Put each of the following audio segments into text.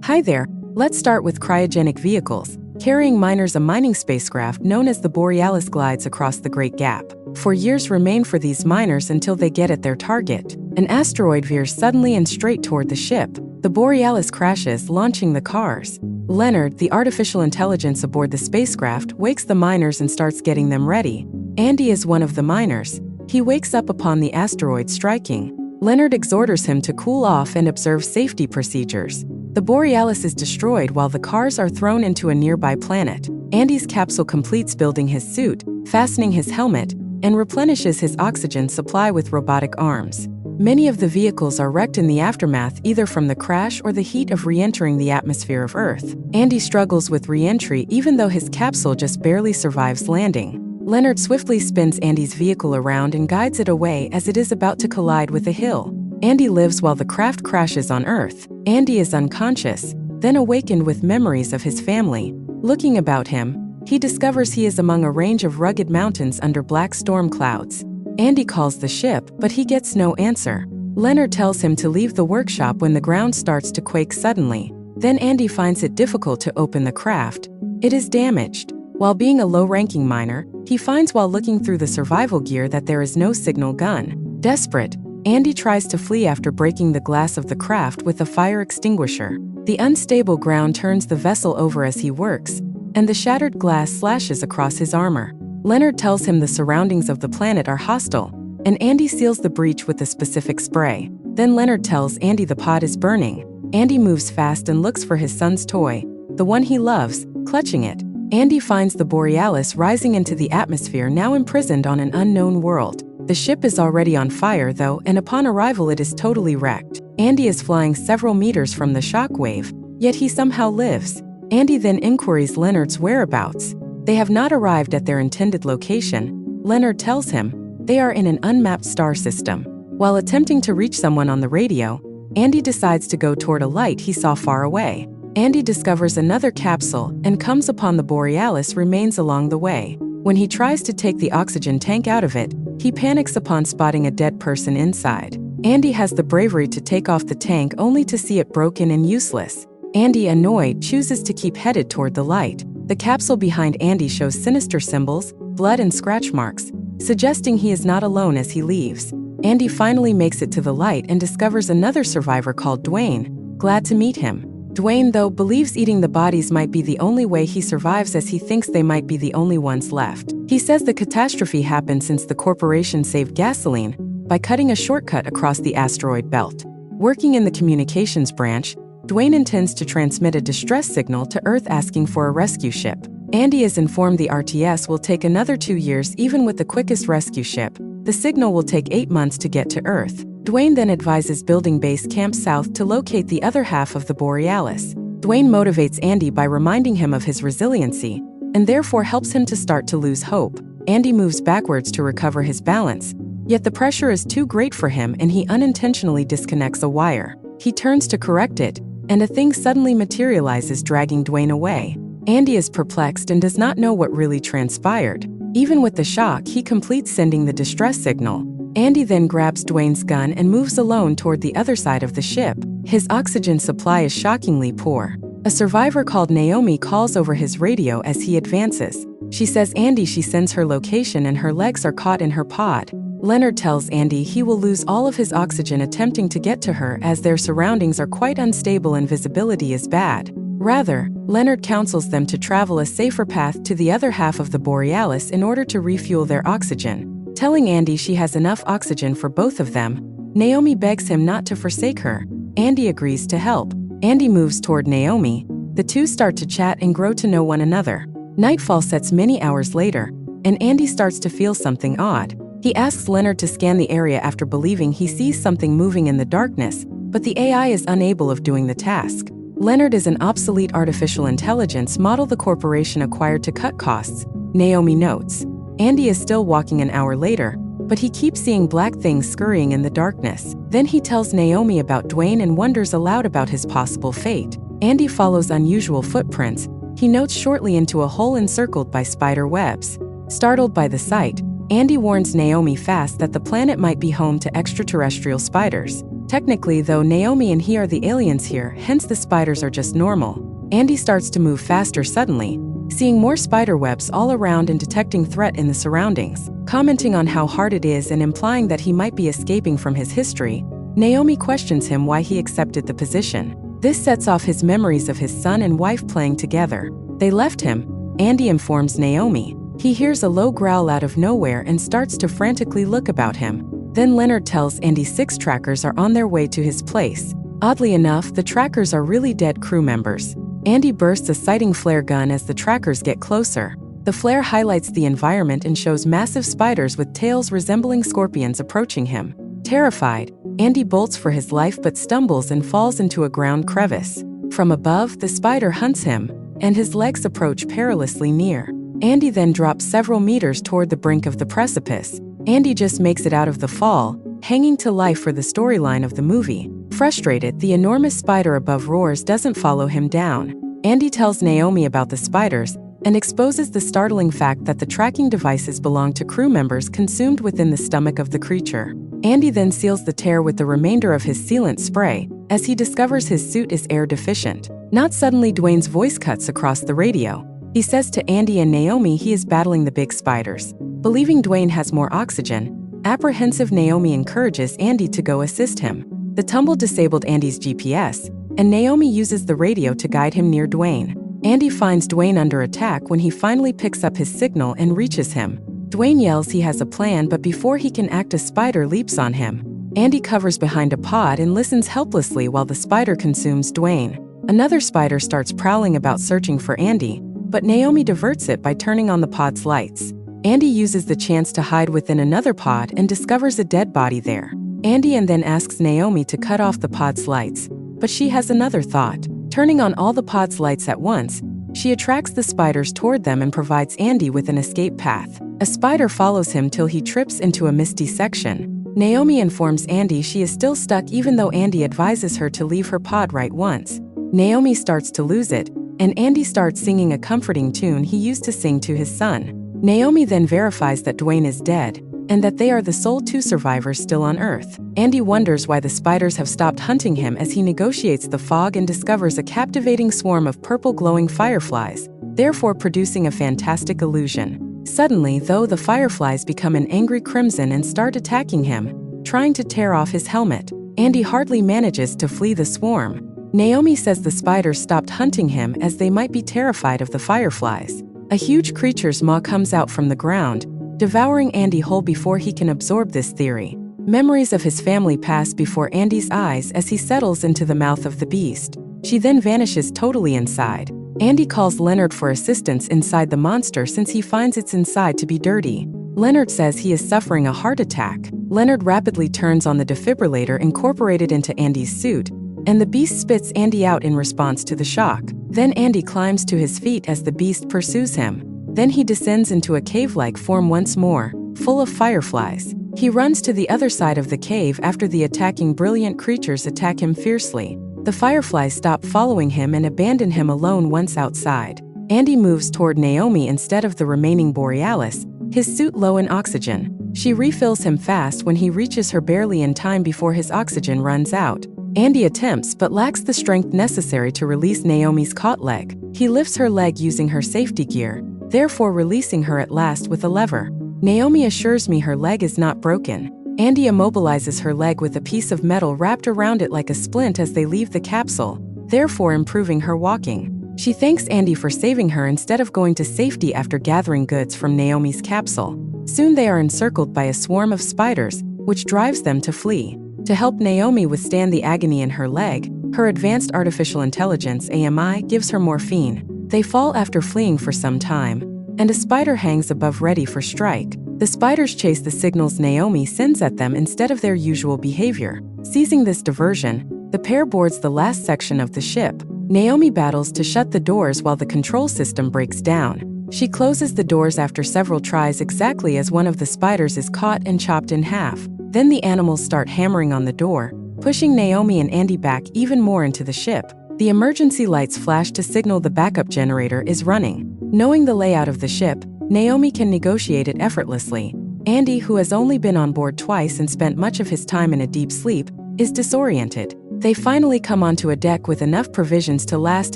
Hi there, let's start with cryogenic vehicles. Carrying miners, a mining spacecraft known as the Borealis glides across the Great Gap. 4 years remain for these miners until they get at their target. An asteroid veers suddenly and straight toward the ship. The Borealis crashes, launching the cars. Leonard, the artificial intelligence aboard the spacecraft, wakes the miners and starts getting them ready. Andy is one of the miners. He wakes up upon the asteroid striking. Leonard exhorts him to cool off and observe safety procedures. The Borealis is destroyed while the cars are thrown into a nearby planet. Andy's capsule completes building his suit, fastening his helmet, and replenishes his oxygen supply with robotic arms. Many of the vehicles are wrecked in the aftermath, either from the crash or the heat of re-entering the atmosphere of Earth. Andy struggles with re-entry even though his capsule just barely survives landing. Leonard swiftly spins Andy's vehicle around and guides it away as it is about to collide with a hill. Andy lives while the craft crashes on Earth. Andy is unconscious, then awakened with memories of his family. Looking about him, he discovers he is among a range of rugged mountains under black storm clouds. Andy calls the ship, but he gets no answer. Leonard tells him to leave the workshop when the ground starts to quake suddenly. Then Andy finds it difficult to open the craft. It is damaged. While being a low-ranking miner, he finds while looking through the survival gear that there is no signal gun. Desperate, Andy tries to flee after breaking the glass of the craft with a fire extinguisher. The unstable ground turns the vessel over as he works, and the shattered glass slashes across his armor. Leonard tells him the surroundings of the planet are hostile, and Andy seals the breach with a specific spray. Then Leonard tells Andy the pod is burning. Andy moves fast and looks for his son's toy, the one he loves, clutching it. Andy finds the Borealis rising into the atmosphere, now imprisoned on an unknown world. The ship is already on fire though, and upon arrival it is totally wrecked. Andy is flying several meters from the shockwave, yet he somehow lives. Andy then inquires Leonard's whereabouts. They have not arrived at their intended location. Leonard tells him they are in an unmapped star system. While attempting to reach someone on the radio, Andy decides to go toward a light he saw far away. Andy discovers another capsule and comes upon the Borealis remains along the way. When he tries to take the oxygen tank out of it, he panics upon spotting a dead person inside. Andy has the bravery to take off the tank only to see it broken and useless. Andy, annoyed, chooses to keep headed toward the light. The capsule behind Andy shows sinister symbols, blood and scratch marks, suggesting he is not alone as he leaves. Andy finally makes it to the light and discovers another survivor called Dwayne, glad to meet him. Dwayne, though, believes eating the bodies might be the only way he survives as he thinks they might be the only ones left. He says the catastrophe happened since the corporation saved gasoline by cutting a shortcut across the asteroid belt. Working in the communications branch, Dwayne intends to transmit a distress signal to Earth asking for a rescue ship. Andy is informed the RTS will take another 2 years even with the quickest rescue ship. The signal will take 8 months to get to Earth. Dwayne then advises building base camp south to locate the other half of the Borealis. Dwayne motivates Andy by reminding him of his resiliency, and therefore helps him to start to lose hope. Andy moves backwards to recover his balance, yet the pressure is too great for him and he unintentionally disconnects a wire. He turns to correct it, and a thing suddenly materializes, dragging Dwayne away. Andy is perplexed and does not know what really transpired. Even with the shock, he completes sending the distress signal. Andy then grabs Dwayne's gun and moves alone toward the other side of the ship. His oxygen supply is shockingly poor. A survivor called Naomi calls over his radio as he advances. She says she sends her location and her legs are caught in her pod. Leonard tells Andy he will lose all of his oxygen attempting to get to her as their surroundings are quite unstable and visibility is bad. Rather, Leonard counsels them to travel a safer path to the other half of the Borealis in order to refuel their oxygen. Telling Andy she has enough oxygen for both of them, Naomi begs him not to forsake her. Andy agrees to help. Andy moves toward Naomi. The two start to chat and grow to know one another. Nightfall sets many hours later, and Andy starts to feel something odd. He asks Leonard to scan the area after believing he sees something moving in the darkness, but the AI is unable of doing the task. Leonard is an obsolete artificial intelligence model the corporation acquired to cut costs, Naomi notes. Andy is still walking an hour later, but he keeps seeing black things scurrying in the darkness. Then he tells Naomi about Dwayne and wonders aloud about his possible fate. Andy follows unusual footprints. He notes shortly into a hole encircled by spider webs. Startled by the sight, Andy warns Naomi fast that the planet might be home to extraterrestrial spiders. Technically, though, Naomi and he are the aliens here, hence the spiders are just normal. Andy starts to move faster suddenly, seeing more spider webs all around and detecting threat in the surroundings. Commenting on how hard it is and implying that he might be escaping from his history, Naomi questions him why he accepted the position. This sets off his memories of his son and wife playing together. They left him. Andy informs Naomi. He hears a low growl out of nowhere and starts to frantically look about him. Then Leonard tells Andy 6 trackers are on their way to his place. Oddly enough, the trackers are really dead crew members. Andy bursts a sighting flare gun as the trackers get closer. The flare highlights the environment and shows massive spiders with tails resembling scorpions approaching him. Terrified, Andy bolts for his life but stumbles and falls into a ground crevice. From above, the spider hunts him, and his legs approach perilously near. Andy then drops several meters toward the brink of the precipice. Andy just makes it out of the fall, hanging to life for the storyline of the movie. Frustrated, the enormous spider above roars doesn't follow him down. Andy tells Naomi about the spiders and exposes the startling fact that the tracking devices belong to crew members consumed within the stomach of the creature. Andy then seals the tear with the remainder of his sealant spray, as he discovers his suit is air deficient. Not suddenly, Dwayne's voice cuts across the radio. He says to Andy and Naomi he is battling the big spiders. Believing Dwayne has more oxygen, apprehensive Naomi encourages Andy to go assist him. The tumble disabled Andy's GPS, and Naomi uses the radio to guide him near Dwayne. Andy finds Dwayne under attack when he finally picks up his signal and reaches him. Dwayne yells he has a plan, but before he can act, a spider leaps on him. Andy covers behind a pod and listens helplessly while the spider consumes Dwayne. Another spider starts prowling about searching for Andy, but Naomi diverts it by turning on the pod's lights. Andy uses the chance to hide within another pod and discovers a dead body there. Andy then asks Naomi to cut off the pod's lights, but she has another thought. Turning on all the pod's lights at once, she attracts the spiders toward them and provides Andy with an escape path. A spider follows him till he trips into a misty section. Naomi informs Andy she is still stuck even though Andy advises her to leave her pod right once. Naomi starts to lose it, and Andy starts singing a comforting tune he used to sing to his son. Naomi then verifies that Dwayne is dead, and that they are the sole 2 survivors still on Earth. Andy wonders why the spiders have stopped hunting him as he negotiates the fog and discovers a captivating swarm of purple glowing fireflies, therefore producing a fantastic illusion. Suddenly, though, the fireflies become an angry crimson and start attacking him, trying to tear off his helmet. Andy hardly manages to flee the swarm. Naomi says the spiders stopped hunting him as they might be terrified of the fireflies. A huge creature's maw comes out from the ground, devouring Andy whole before he can absorb this theory. Memories of his family pass before Andy's eyes as he settles into the mouth of the beast. She then vanishes totally inside. Andy calls Leonard for assistance inside the monster since he finds its inside to be dirty. Leonard says he is suffering a heart attack. Leonard rapidly turns on the defibrillator incorporated into Andy's suit, and the beast spits Andy out in response to the shock. Then Andy climbs to his feet as the beast pursues him. Then he descends into a cave-like form once more, full of fireflies. He runs to the other side of the cave after the attacking brilliant creatures attack him fiercely. The fireflies stop following him and abandon him alone once outside. Andy moves toward Naomi instead of the remaining Borealis, his suit low in oxygen. She refills him fast when he reaches her barely in time before his oxygen runs out. Andy attempts but lacks the strength necessary to release Naomi's caught leg. He lifts her leg using her safety gear, therefore releasing her at last with a lever. Naomi assures me her leg is not broken. Andy immobilizes her leg with a piece of metal wrapped around it like a splint as they leave the capsule, therefore improving her walking. She thanks Andy for saving her instead of going to safety after gathering goods from Naomi's capsule. Soon they are encircled by a swarm of spiders, which drives them to flee. To help Naomi withstand the agony in her leg, her advanced artificial intelligence AMI gives her morphine. They fall after fleeing for some time, and a spider hangs above ready for strike. The spiders chase the signals Naomi sends at them instead of their usual behavior. Seizing this diversion, the pair boards the last section of the ship. Naomi battles to shut the doors while the control system breaks down. She closes the doors after several tries exactly as one of the spiders is caught and chopped in half. Then the animals start hammering on the door, pushing Naomi and Andy back even more into the ship. The emergency lights flash to signal the backup generator is running. Knowing the layout of the ship, Naomi can negotiate it effortlessly. Andy, who has only been on board twice and spent much of his time in a deep sleep, is disoriented. They finally come onto a deck with enough provisions to last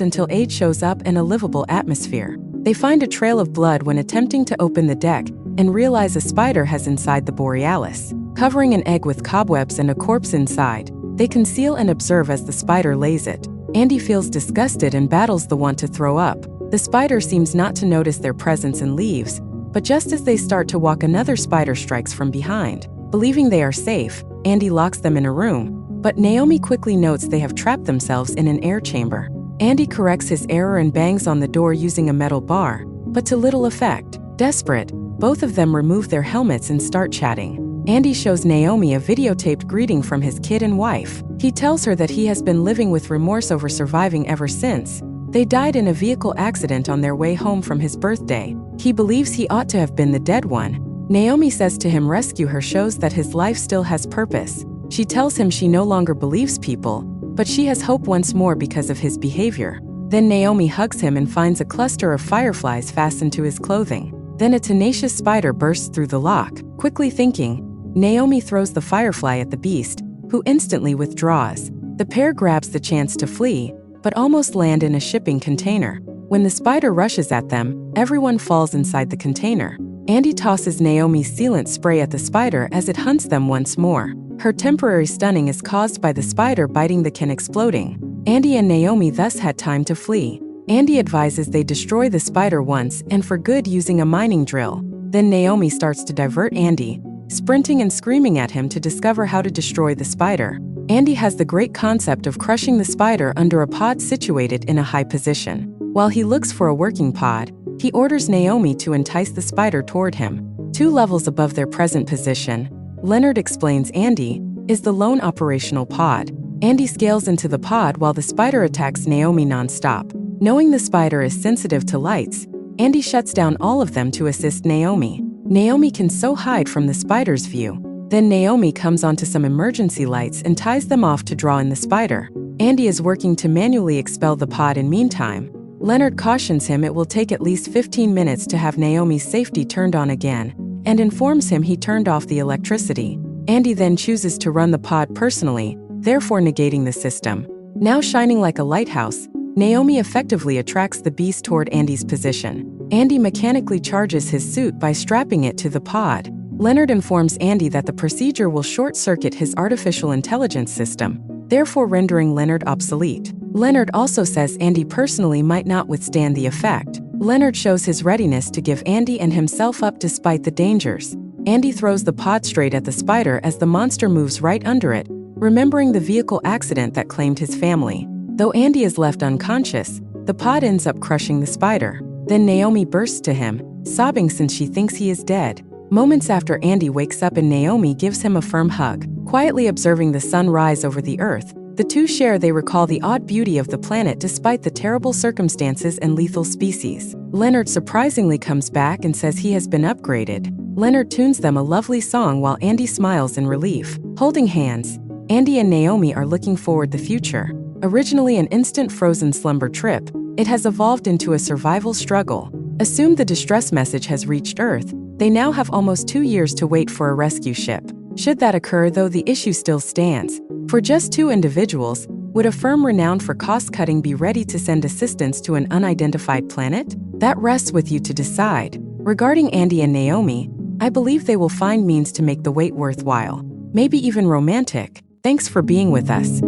until aid shows up and a livable atmosphere. They find a trail of blood when attempting to open the deck and realize a spider has inside the Borealis. Covering an egg with cobwebs and a corpse inside, they conceal and observe as the spider lays it. Andy feels disgusted and battles the want to throw up. The spider seems not to notice their presence and leaves, but just as they start to walk, another spider strikes from behind. Believing they are safe, Andy locks them in a room, but Naomi quickly notes they have trapped themselves in an air chamber. Andy corrects his error and bangs on the door using a metal bar, but to little effect. Desperate, both of them remove their helmets and start chatting. Andy shows Naomi a videotaped greeting from his kid and wife. He tells her that he has been living with remorse over surviving ever since they died in a vehicle accident on their way home from his birthday. He believes he ought to have been the dead one. Naomi says to him rescue her shows that his life still has purpose. She tells him she no longer believes people, but she has hope once more because of his behavior. Then Naomi hugs him and finds a cluster of fireflies fastened to his clothing. Then a tenacious spider bursts through the lock. Quickly thinking, Naomi throws the firefly at the beast, who instantly withdraws. The pair grabs the chance to flee, but almost land in a shipping container. When the spider rushes at them, everyone falls inside the container. Andy tosses Naomi's sealant spray at the spider as it hunts them once more. Her temporary stunning is caused by the spider biting the can exploding. Andy and Naomi thus had time to flee. Andy advises they destroy the spider once and for good using a mining drill. Then Naomi starts to divert Andy, sprinting and screaming at him to discover how to destroy the spider. Andy has the great concept of crushing the spider under a pod situated in a high position. While he looks for a working pod, he orders Naomi to entice the spider toward him. 2 levels above their present position, Leonard explains Andy, is the lone operational pod. Andy scales into the pod while the spider attacks Naomi non-stop. Knowing the spider is sensitive to lights, Andy shuts down all of them to assist Naomi. Naomi can so hide from the spider's view. Then Naomi comes onto some emergency lights and ties them off to draw in the spider. Andy is working to manually expel the pod in meantime. Leonard cautions him it will take at least 15 minutes to have Naomi's safety turned on again, and informs him he turned off the electricity. Andy then chooses to run the pod personally, therefore negating the system. Now shining like a lighthouse, Naomi effectively attracts the beast toward Andy's position. Andy mechanically charges his suit by strapping it to the pod. Leonard informs Andy that the procedure will short-circuit his artificial intelligence system, therefore rendering Leonard obsolete. Leonard also says Andy personally might not withstand the effect. Leonard shows his readiness to give Andy and himself up despite the dangers. Andy throws the pod straight at the spider as the monster moves right under it, remembering the vehicle accident that claimed his family. Though Andy is left unconscious, the pod ends up crushing the spider. Then Naomi bursts to him, sobbing since she thinks he is dead. Moments after Andy wakes up and Naomi gives him a firm hug. Quietly observing the sun rise over the earth, the two share they recall the odd beauty of the planet despite the terrible circumstances and lethal species. Leonard surprisingly comes back and says he has been upgraded. Leonard tunes them a lovely song while Andy smiles in relief. Holding hands, Andy and Naomi are looking forward the future. Originally an instant frozen slumber trip, it has evolved into a survival struggle. Assume the distress message has reached Earth, they now have almost 2 years to wait for a rescue ship. Should that occur, though, the issue still stands. For just 2 individuals, would a firm renowned for cost-cutting be ready to send assistance to an unidentified planet? That rests with you to decide. Regarding Andy and Naomi, I believe they will find means to make the wait worthwhile, maybe even romantic. Thanks for being with us.